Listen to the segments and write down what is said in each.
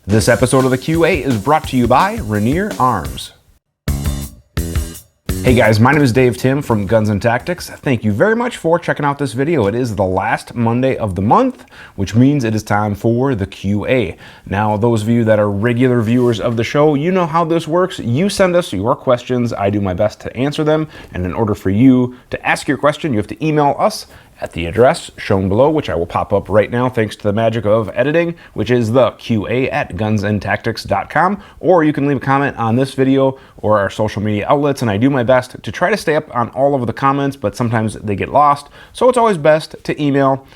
This episode of the QA is brought to you by Renier Arms. Hey guys, my name is Dave Tim from Guns and Tactics. Thank you very much for checking out this video. It is the last Monday of the month, which means it is time for the QA. Now, those of you that are regular viewers of the show, you know how this works. You send us your questions, I do my best to answer them, and in order for you to ask your question, you have to email us at the address shown below, which I will pop up right now thanks to the magic of editing, which is the QA@gunsandtactics.com, or you can leave a comment on this video or our social media outlets, and I do my best to try to stay up on all of the comments, but sometimes they get lost, so it's always best to email,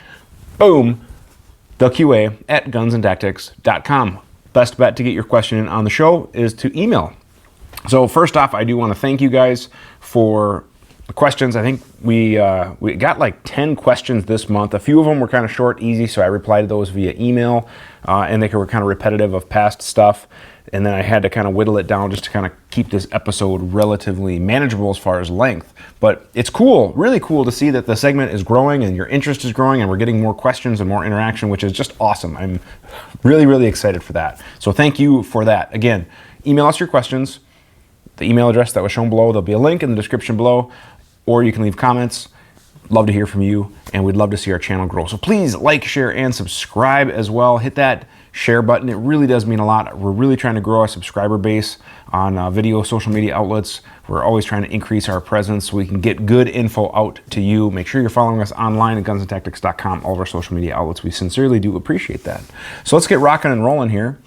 boom, the QA@gunsandtactics.com. Best bet to get your question in on the show is to email. So first off, I do want to thank you guys for questions. I think we got like 10 questions this month. A few of them were kind of short, easy, so I replied to those via email, and they were kind of repetitive of past stuff. And then I had to kind of whittle it down just to kind of keep this episode relatively manageable as far as length. But it's cool, really cool to see that the segment is growing and your interest is growing and we're getting more questions and more interaction, which is just awesome. I'm really, really excited for that. So thank you for that. Again, email us your questions. The email address that was shown below, there'll be a link in the description below, or you can leave comments. Love to hear from you, and we'd love to see our channel grow. So please like, share, and subscribe as well. Hit that share button. It really does mean a lot. We're really trying to grow our subscriber base on video, social media outlets. We're always trying to increase our presence so we can get good info out to you. Make sure you're following us online at gunsandtactics.com, all of our social media outlets. We sincerely do appreciate that. So let's get rocking and rolling here.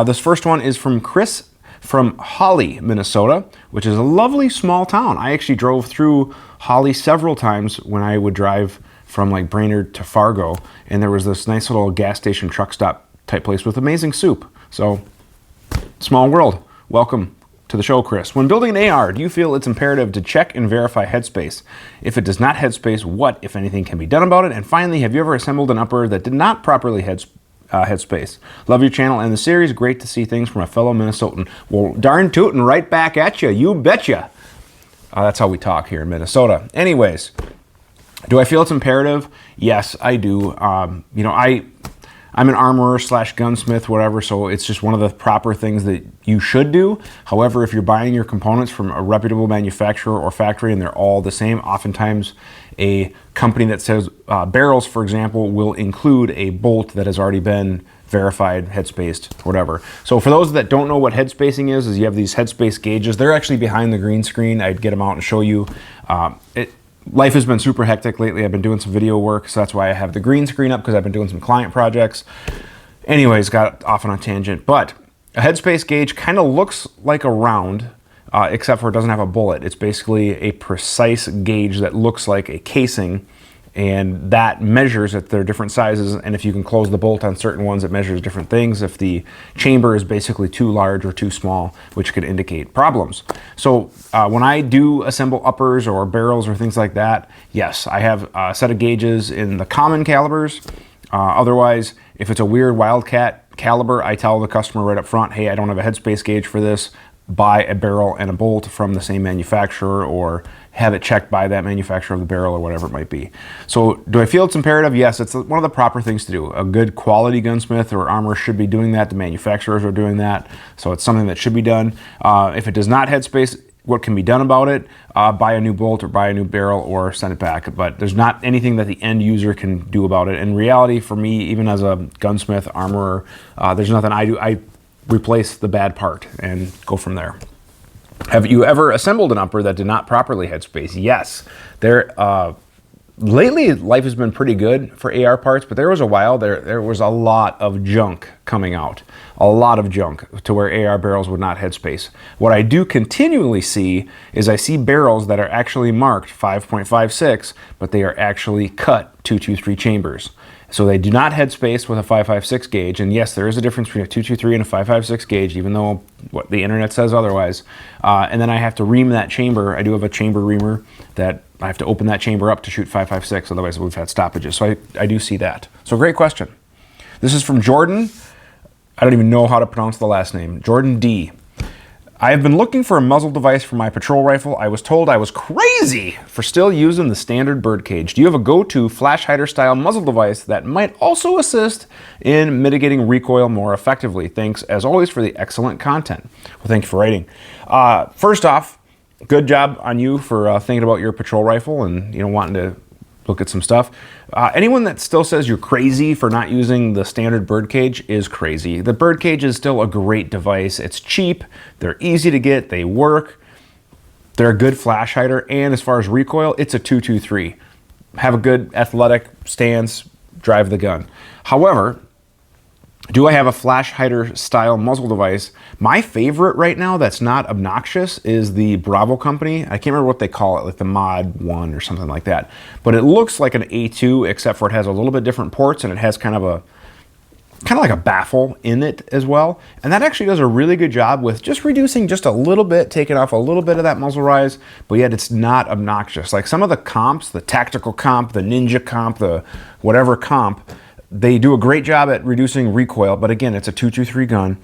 This first one is from Chris from Holly, Minnesota, which is a lovely small town. I actually drove through Holly several times when I would drive from like Brainerd to Fargo, and there was this nice little gas station truck stop type place with amazing soup. So, small world. Welcome to the show, Chris. When building an AR, do you feel it's imperative to check and verify Headspace? If it does not Headspace, what, if anything, can be done about it? And finally, have you ever assembled an upper that did not properly Headspace? Love your channel and the series. Great to see things from a fellow Minnesotan. Well, darn tootin' right back at you. You betcha. That's how we talk here in Minnesota. Anyways, do I feel it's imperative? Yes, I do. You know, I'm an armorer / gunsmith, whatever, so it's just one of the proper things that you should do. However, if you're buying your components from a reputable manufacturer or factory and they're all the same, oftentimes a company that says barrels, for example, will include a bolt that has already been verified, headspaced, whatever. So for those that don't know what headspacing is you have these headspace gauges. They're actually behind the green screen. I'd get them out and show you. Life has been super hectic lately. I've been doing some video work, so that's why I have the green screen up, because I've been doing some client projects. Anyways, got off on a tangent. But a headspace gauge kind of looks like a round, except for it doesn't have a bullet. It's basically a precise gauge that looks like a casing, and that measures at their different sizes, and if you can close the bolt on certain ones, it measures different things. If the chamber is basically too large or too small, which could indicate problems. So when I do assemble uppers or barrels or things like that, yes, I have a set of gauges in the common calibers. Otherwise, if it's a weird Wildcat caliber, I tell the customer right up front, hey, I don't have a headspace gauge for this. Buy a barrel and a bolt from the same manufacturer, or have it checked by that manufacturer of the barrel, or whatever it might be. So do I feel it's imperative? Yes, it's one of the proper things to do. A good quality gunsmith or armorer should be doing that. The manufacturers are doing that. So it's something that should be done. If it does not headspace, what can be done about it? Buy a new bolt or buy a new barrel or send it back. But there's not anything that the end user can do about it. In reality, for me, even as a gunsmith, armorer, there's nothing I do. I replace the bad part and go from there. Have you ever assembled an upper that did not properly headspace? Yes. Lately, life has been pretty good for AR parts, but there was a while there was a lot of junk coming out. A lot of junk to where AR barrels would not headspace. What I do continually see is I see barrels that are actually marked 5.56, but they are actually cut 223 chambers. So they do not headspace with a 5.56 gauge, and yes, there is a difference between a 223 and a 5.56 gauge, even though what the internet says otherwise. And then I have to ream that chamber. I do have a chamber reamer that I have to open that chamber up to shoot 5.56, otherwise we've had stoppages. So I do see that. So great question. This is from Jordan. I don't even know how to pronounce the last name. Jordan D. I have been looking for a muzzle device for my patrol rifle. I was told I was crazy for still using the standard birdcage. Do you have a go-to flash hider style muzzle device that might also assist in mitigating recoil more effectively? Thanks as always for the excellent content. Well, thank you for writing. First off, good job on you for thinking about your patrol rifle and wanting to look at some stuff. Anyone that still says you're crazy for not using the standard birdcage is crazy. The birdcage is still a great device. It's cheap, they're easy to get, they work, they're a good flash hider, and as far as recoil, it's a 223. Have a good athletic stance, drive the gun. However, do I have a flash hider style muzzle device? My favorite right now that's not obnoxious is the Bravo company. I can't remember what they call it, like the Mod 1 or something like that. But it looks like an A2, except for it has a little bit different ports and it has kind of like a baffle in it as well. And that actually does a really good job with just reducing just a little bit, taking off a little bit of that muzzle rise, but yet it's not obnoxious. Like some of the comps, the tactical comp, the ninja comp, the whatever comp, they do a great job at reducing recoil, but again, it's a 223 gun,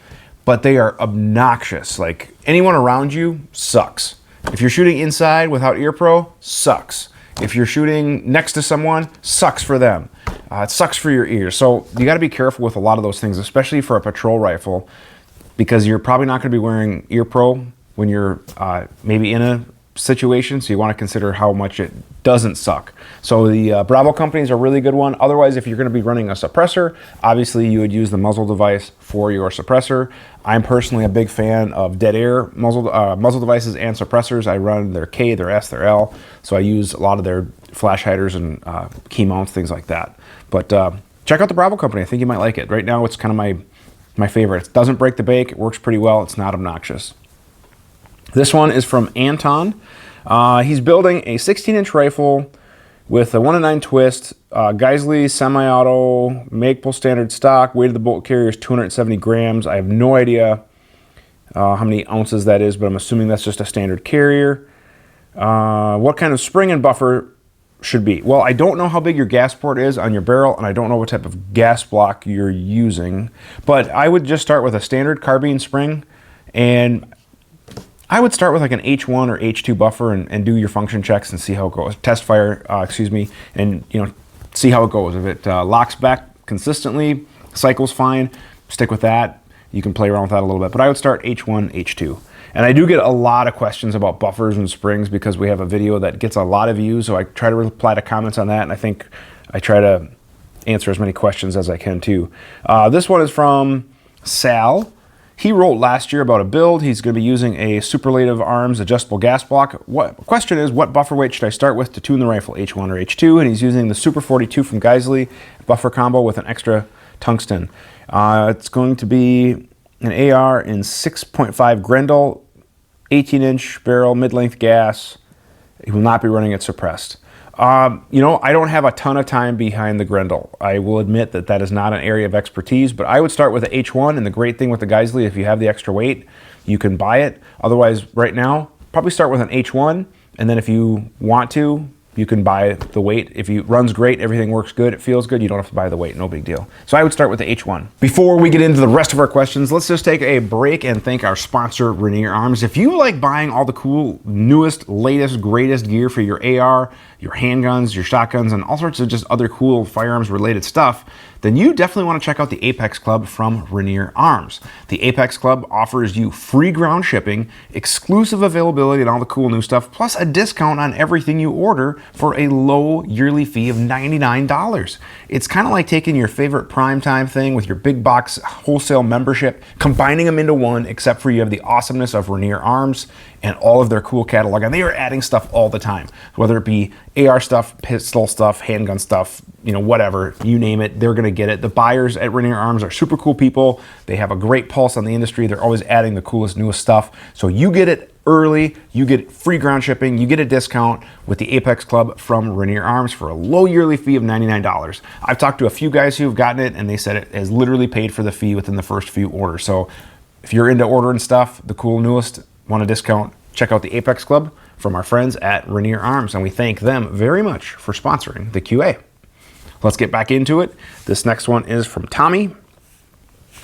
but they are obnoxious. Like anyone around you sucks. If you're shooting inside without ear pro, sucks. If you're shooting next to someone, sucks for them. It sucks for your ears. So you gotta be careful with a lot of those things, especially for a patrol rifle, because you're probably not gonna be wearing ear pro when you're maybe in a situation, so you want to consider how much it doesn't suck. So the Bravo company is a really good one. Otherwise, if you're going to be running a suppressor, obviously you would use the muzzle device for your suppressor. I'm personally a big fan of dead air muzzle devices and suppressors. I run their K, their S, their L, so I use a lot of their flash hiders and key mounts, things like that. But check out the Bravo company. I think you might like it. Right now, it's kind of my favorite. It doesn't break the bank. It works pretty well. It's not obnoxious. This one is from Anton. He's building a 16-inch rifle with a 1-9 twist, Geisley semi-auto, Magpul standard stock. Weight of the bolt carrier is 270 grams. I have no idea how many ounces that is, but I'm assuming that's just a standard carrier. What kind of spring and buffer should be? Well, I don't know how big your gas port is on your barrel, and I don't know what type of gas block you're using, but I would just start with a standard carbine spring, and I would start with like an H1 or H2 buffer and do your function checks and see how it goes. Test fire, and see how it goes. If it locks back consistently, cycle's fine, stick with that. You can play around with that a little bit, but I would start H1, H2. And I do get a lot of questions about buffers and springs because we have a video that gets a lot of views, so I try to reply to comments on that, and I think I try to answer as many questions as I can too. This one is from Sal. He wrote last year about a build. He's going to be using a Renier Arms adjustable gas block. Question is, what buffer weight should I start with to tune the rifle, H1 or H2? And he's using the Super 42 from Geisley buffer combo with an extra tungsten. It's going to be an AR in 6.5 Grendel, 18-inch barrel, mid-length gas. He will not be running it suppressed. I don't have a ton of time behind the Grendel. I will admit that that is not an area of expertise, but I would start with the H1, and the great thing with the Geisley, if you have the extra weight, you can buy it. Otherwise, right now, probably start with an H1, and then if you want to, you can buy the weight. If it runs great, everything works good, it feels good, you don't have to buy the weight, no big deal. So I would start with the H1. Before we get into the rest of our questions, let's just take a break and thank our sponsor, Renier Arms. If you like buying all the cool, newest, latest, greatest gear for your AR, your handguns, your shotguns, and all sorts of just other cool firearms related stuff, then you definitely want to check out the Apex Club from Renier Arms. The Apex Club offers you free ground shipping, exclusive availability and all the cool new stuff, plus a discount on everything you order for a low yearly fee of $99. It's kind of like taking your favorite primetime thing with your big box wholesale membership, combining them into one, except for you have the awesomeness of Renier Arms and all of their cool catalog, and they are adding stuff all the time, whether it be AR stuff, pistol stuff, handgun stuff, whatever, you name it, they're gonna get it. The buyers at Renier Arms are super cool people. They have a great pulse on the industry. They're always adding the coolest, newest stuff. So you get it early, you get free ground shipping, you get a discount with the Apex Club from Renier Arms for a low yearly fee of $99. I've talked to a few guys who've gotten it, and they said it has literally paid for the fee within the first few orders. So if you're into ordering stuff, the cool, newest, want a discount, check out the Apex Club from our friends at Renier Arms, and we thank them very much for sponsoring the QA. Let's get back into it. This next one is from Tommy.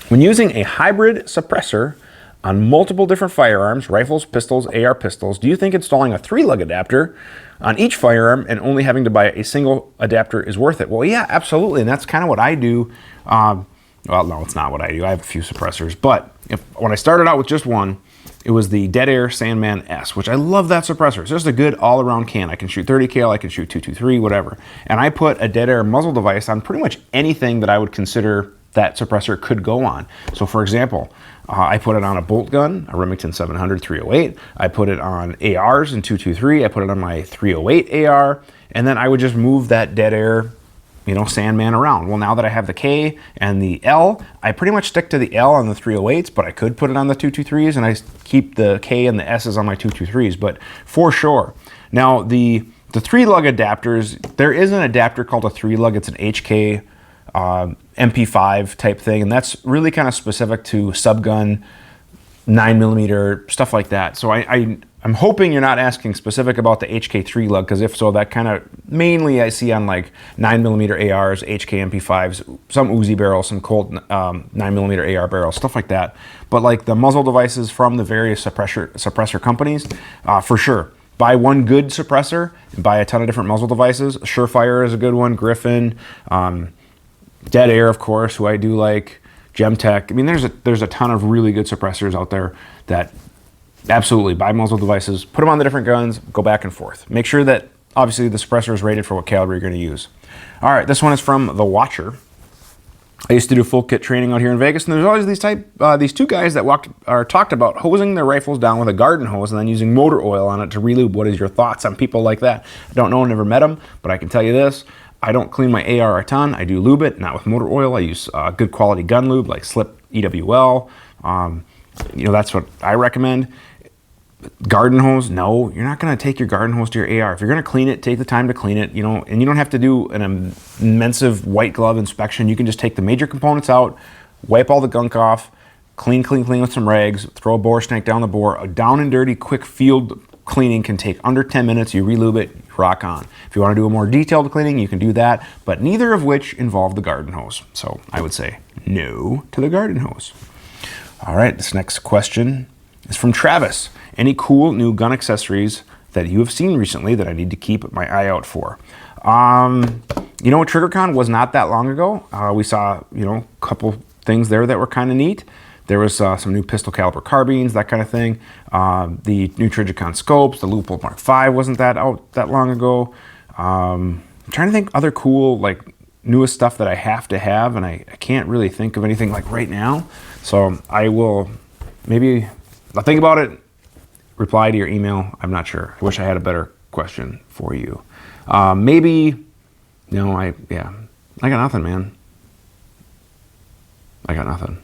When using a hybrid suppressor on multiple different firearms, rifles, pistols, AR pistols, do you think installing a 3-lug adapter on each firearm and only having to buy a single adapter is worth it? Well, yeah, absolutely. And that's kind of what I do. Well, no, it's not what I do. I have a few suppressors. But when I started out with just one, it was the Dead Air Sandman S, which I love that suppressor. It's just a good all-around can. I can shoot 30 cal, I can shoot 223, whatever. And I put a Dead Air muzzle device on pretty much anything that I would consider that suppressor could go on. So for example, I put it on a bolt gun, a Remington 700 308. I put it on ARs in 223. I put it on my 308 AR. And then I would just move that Dead Air, Sandman around. Well, now that I have the K and the L, I pretty much stick to the L on the 308s, but I could put it on the 223s, and I keep the K and the S's on my 223s, but for sure. Now, the 3-lug adapters, there is an adapter called a 3-lug. It's an HK MP5 type thing, and that's really kind of specific to subgun, 9mm, stuff like that. So I'm hoping you're not asking specific about the HK 3-lug, because if so, that kind of mainly I see on like 9mm ARs, HK MP5s, some Uzi barrels, some Colt 9mm AR barrels, stuff like that. But like the muzzle devices from the various suppressor companies, for sure. Buy one good suppressor and buy a ton of different muzzle devices. Surefire is a good one, Griffin, Dead Air, of course, who I do like, Gemtech. I mean, there's a ton of really good suppressors out there that absolutely buy muzzle devices, put them on the different guns, go back and forth. Make sure that obviously the suppressor is rated for what caliber you're going to use. All right, this one is from The Watcher. I used to do full kit training out here in Vegas, and there's always these two guys that talked about hosing their rifles down with a garden hose and then using motor oil on it to relube. What is your thoughts on people like that? I don't know, never met them, but I can tell you this. I don't clean my AR a ton. I do lube it, not with motor oil. I use good quality gun lube like Slip EWL. That's what I recommend. Garden hose, no, you're not going to take your garden hose to your AR. If you're going to clean it, take the time to clean it, and you don't have to do an immense white glove inspection. You can just take the major components out, wipe all the gunk off, clean with some rags, throw a bore stank down the bore. A down and dirty, quick field cleaning can take under 10 minutes. You relube it, rock on. If you want to do a more detailed cleaning, you can do that, but neither of which involve the garden hose. So I would say no to the garden hose. All right, this next question is from Travis. Any cool new gun accessories that you have seen recently that I need to keep my eye out for? TriggerCon was not that long ago. We saw, a couple things there that were kind of neat. There was some new pistol caliber carbines, that kind of thing. The new Trijicon scopes, the Leupold Mark V wasn't that out that long ago. I'm trying to think other cool, newest stuff that I have to have, and I can't really think of anything right now. So I'll think about it, reply to your email. I'm not sure. I wish I had a better question for you. I got nothing, man. I got nothing.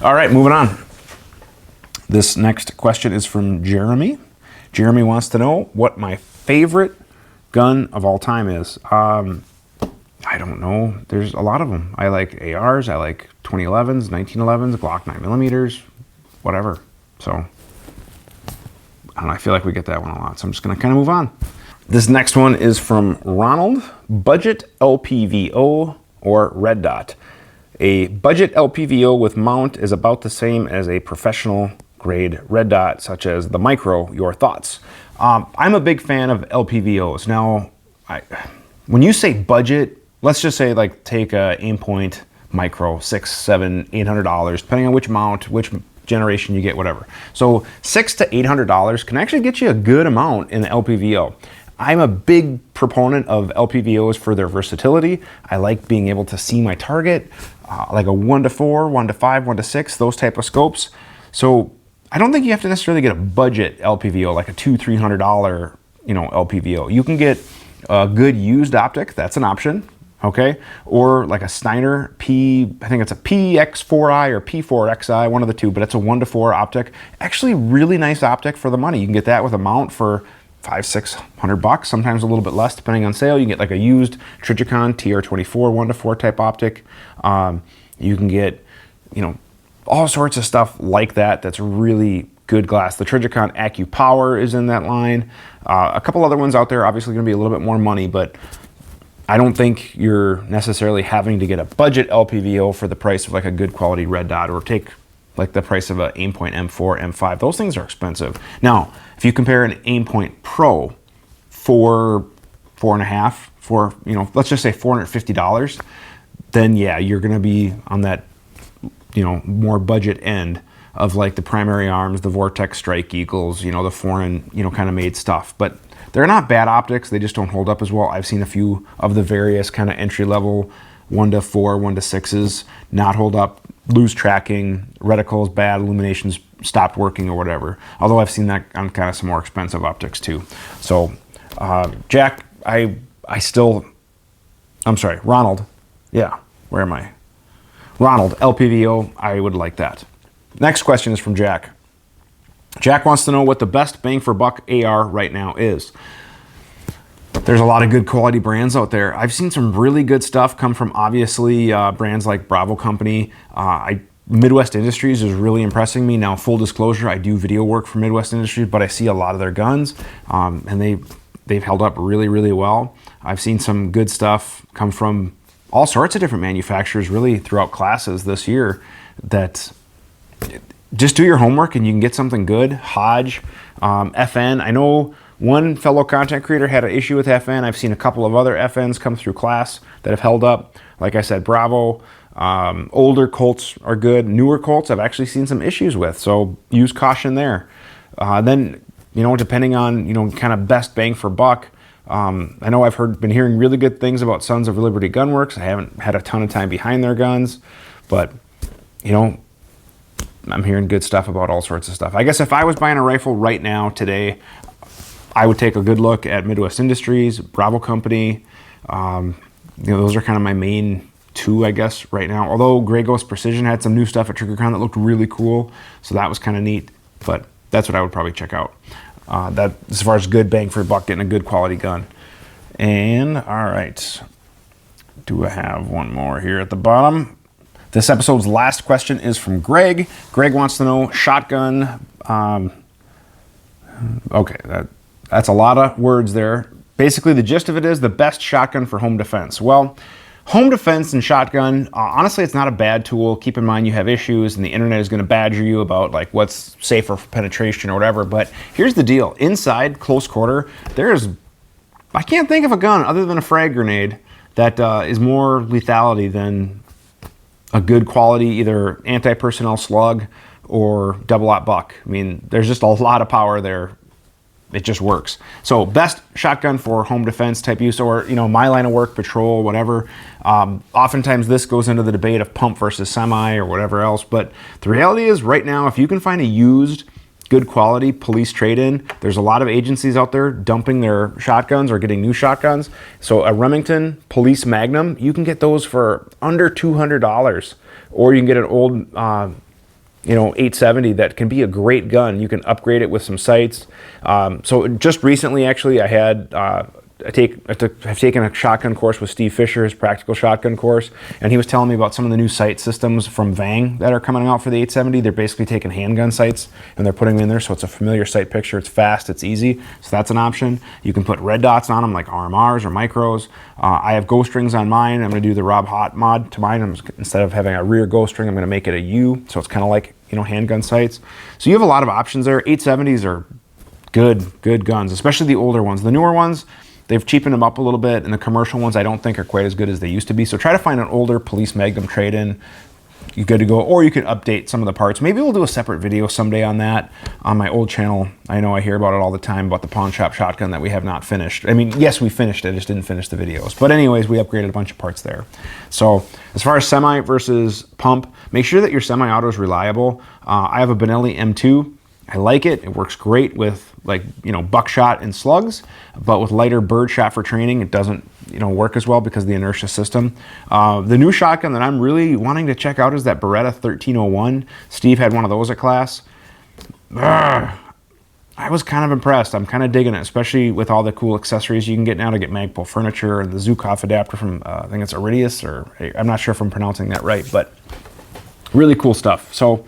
All right, moving on. This next question is from Jeremy. Jeremy wants to know what my favorite gun of all time is. I don't know. There's a lot of them. I like ARs. I like 2011s, 1911s, Glock 9mm, whatever. So, I don't know. I feel like we get that one a lot. So I'm just going to kind of move on. This next one is from Ronald. Budget LPVO or Red Dot. A budget LPVO with mount is about the same as a professional grade red dot, such as the Micro. Your thoughts? I'm a big fan of LPVOs. Now, when you say budget, let's just say take a Aimpoint Micro, $600, $700, $800, depending on which mount, which generation you get, whatever. So $600 to $800 can actually get you a good amount in the LPVO. I'm a big proponent of LPVOs for their versatility. I like being able to see my target, like a 1:4, 1:5, 1:6, those type of scopes. So I don't think you have to necessarily get a budget LPVO, like a $200, $300, LPVO. You can get a good used optic. That's an option. Okay, or like a Steiner I think it's a PX4i or P4XI, one of the two, but it's a 1:4 optic. Actually, really nice optic for the money. You can get that with a mount for $500-600, sometimes a little bit less depending on sale. You can get like a used Trijicon TR24 1:4 type optic. You can get, all sorts of stuff like that. That's really good glass. The Trijicon AccuPower is in that line. A couple other ones out there, obviously going to be a little bit more money, but I don't think you're necessarily having to get a budget LPVO for the price of like a good quality red dot, or take like the price of an Aimpoint M4, M5. Those things are expensive. Now, if you compare an Aimpoint Pro for let's just say $450, then yeah, you're gonna be on that, more budget end of like the Primary Arms, the Vortex Strike Eagles, the foreign, kind of made stuff. But they're not bad optics, they just don't hold up as well. I've seen a few of the various kind of entry level 1-4, 1-6s not hold up, lose tracking, reticles bad, illuminations stopped working or whatever. Although I've seen that on kind of some more expensive optics too. So Jack, I'm sorry, Ronald. Yeah, where am I? Ronald, LPVO, I would like that. Next question is from Jack. Jack wants to know what the best bang for buck AR right now is. There's a lot of good quality brands out there. I've seen some really good stuff come from obviously brands like Bravo Company. Midwest Industries is really impressing me. Now, full disclosure, I do video work for Midwest Industries, but I see a lot of their guns and they've held up really, really well. I've seen some good stuff come from all sorts of different manufacturers really throughout classes this year that just do your homework and you can get something good. Hodge, FN. I know one fellow content creator had an issue with FN. I've seen a couple of other FNs come through class that have held up. Like I said, Bravo. Older Colts are good. Newer Colts I've actually seen some issues with, so use caution there. Then, depending on, kind of best bang for buck, I know I've been hearing really good things about Sons of Liberty Gunworks. I haven't had a ton of time behind their guns, but, I'm hearing good stuff about all sorts of stuff. I guess if I was buying a rifle right now, today, I would take a good look at Midwest Industries, Bravo Company. Those are kind of my main two, I guess, right now. Although Grey Ghost Precision had some new stuff at TriggerCon that looked really cool, so that was kind of neat. But that's what I would probably check out. That as far as good bang for buck, getting a good quality gun. And all right, do I have one more here at the bottom? This episode's last question is from Greg. Greg wants to know shotgun. Okay, that's a lot of words there. Basically, the gist of it is the best shotgun for home defense. Well, home defense and shotgun, honestly, it's not a bad tool. Keep in mind you have issues and the internet is going to badger you about like what's safer for penetration or whatever. But here's the deal. Inside, close quarter, I can't think of a gun other than a frag grenade that is more lethality than a good quality either anti-personnel slug or double-aught buck. I mean, there's just a lot of power there. It just works. So best shotgun for home defense type use, or my line of work, patrol, whatever. Oftentimes this goes into the debate of pump versus semi or whatever else. But the reality is right now, if you can find a used, good quality police trade-in, there's a lot of agencies out there dumping their shotguns or getting new shotguns. So a Remington Police Magnum, you can get those for under $200, or you can get an old 870 that can be a great gun. You can upgrade it with some sights. So just recently, actually, I've taken a shotgun course with Steve Fisher, his practical shotgun course, and he was telling me about some of the new sight systems from Vang that are coming out for the 870. They're basically taking handgun sights and they're putting them in there, so it's a familiar sight picture. It's fast, it's easy, so that's an option. You can put red dots on them like RMRs or micros. I have ghost rings on mine. I'm going to do the Rob Hot mod to mine. Instead of having a rear ghost ring, I'm going to make it a U, so it's kind of like handgun sights. So you have a lot of options there. 870s are good guns, especially the older ones. The newer ones, they've cheapened them up a little bit, and the commercial ones I don't think are quite as good as they used to be. So try to find an older Police Magnum trade-in. You're good to go, or you can update some of the parts. Maybe we'll do a separate video someday on that on my old channel. I know I hear about it all the time about the pawn shop shotgun that we have not finished. I mean, yes, we finished it, just didn't finish the videos. But anyways, we upgraded a bunch of parts there. So as far as semi versus pump, make sure that your semi-auto is reliable. I have a Benelli M2. I like it. It works great with buckshot and slugs, but with lighter bird shot for training, it doesn't work as well because of the inertia system. The new shotgun that I'm really wanting to check out is that Beretta 1301. Steve had one of those at class. I was kind of impressed. I'm kind of digging it, especially with all the cool accessories you can get now to get Magpul furniture and the Zukov adapter from, I think it's Iridius, or I'm not sure if I'm pronouncing that right, but really cool stuff. So,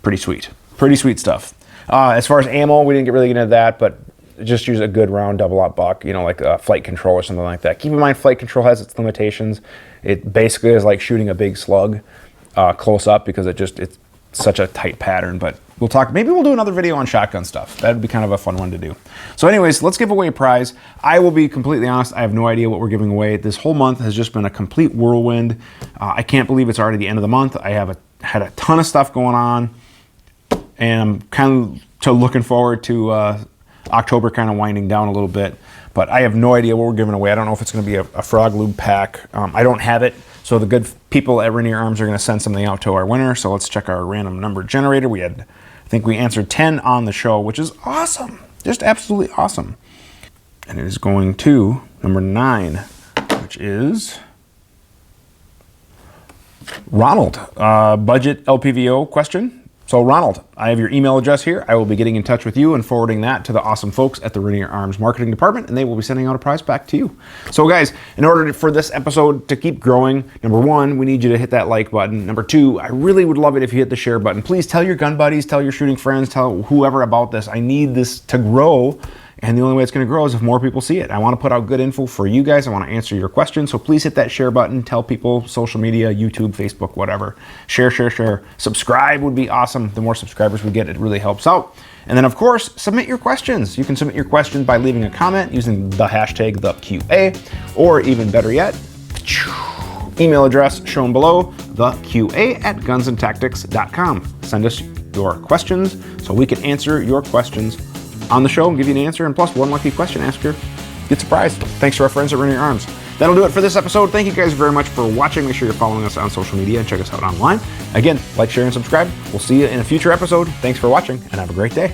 pretty sweet stuff. As far as ammo, we didn't really get into that, but just use a good round double-aught buck, like a flight control or something like that. Keep in mind, flight control has its limitations. It basically is like shooting a big slug. close up because it's such a tight pattern. But maybe we'll do another video on shotgun stuff. That'd be kind of a fun one to do. So anyways, let's give away a prize. I will be completely honest, I have no idea what we're giving away. This whole month has just been a complete whirlwind. I can't believe it's already the end of the month. I have had a ton of stuff going on, and I'm kind of looking forward to October kind of winding down a little bit. But I have no idea what we're giving away. I don't know if it's going to be a frog lube pack. I don't have it. So the good people at Renier Arms are going to send something out to our winner. So let's check our random number generator. I think we answered 10 on the show, which is awesome. Just absolutely awesome. And it is going to number 9, which is Ronald. Budget LPVO question. So Ronald, I have your email address here. I will be getting in touch with you and forwarding that to the awesome folks at the Renier Arms marketing department, and they will be sending out a prize back to you. So guys, in order for this episode to keep growing, number 1, we need you to hit that like button. Number 2, I really would love it if you hit the share button. Please tell your gun buddies, tell your shooting friends, tell whoever about this. I need this to grow. And the only way it's going to grow is if more people see it. I want to put out good info for you guys. I want to answer your questions. So please hit that share button. Tell people, social media, YouTube, Facebook, whatever. Share, share, share. Subscribe would be awesome. The more subscribers we get, it really helps out. And then, of course, submit your questions. You can submit your questions by leaving a comment using the hashtag #TheQA, or even better yet, email address shown below, theqa@gunsandtactics.com. Send us your questions so we can answer your questions on the show and give you an answer, and plus one lucky question asker gets a prize. Thanks to our friends at Renier Arms. That'll do it for this episode. Thank you guys very much for watching. Make sure you're following us on social media and check us out online. Again, like, share, and subscribe. We'll see you in a future episode. Thanks for watching, and have a great day.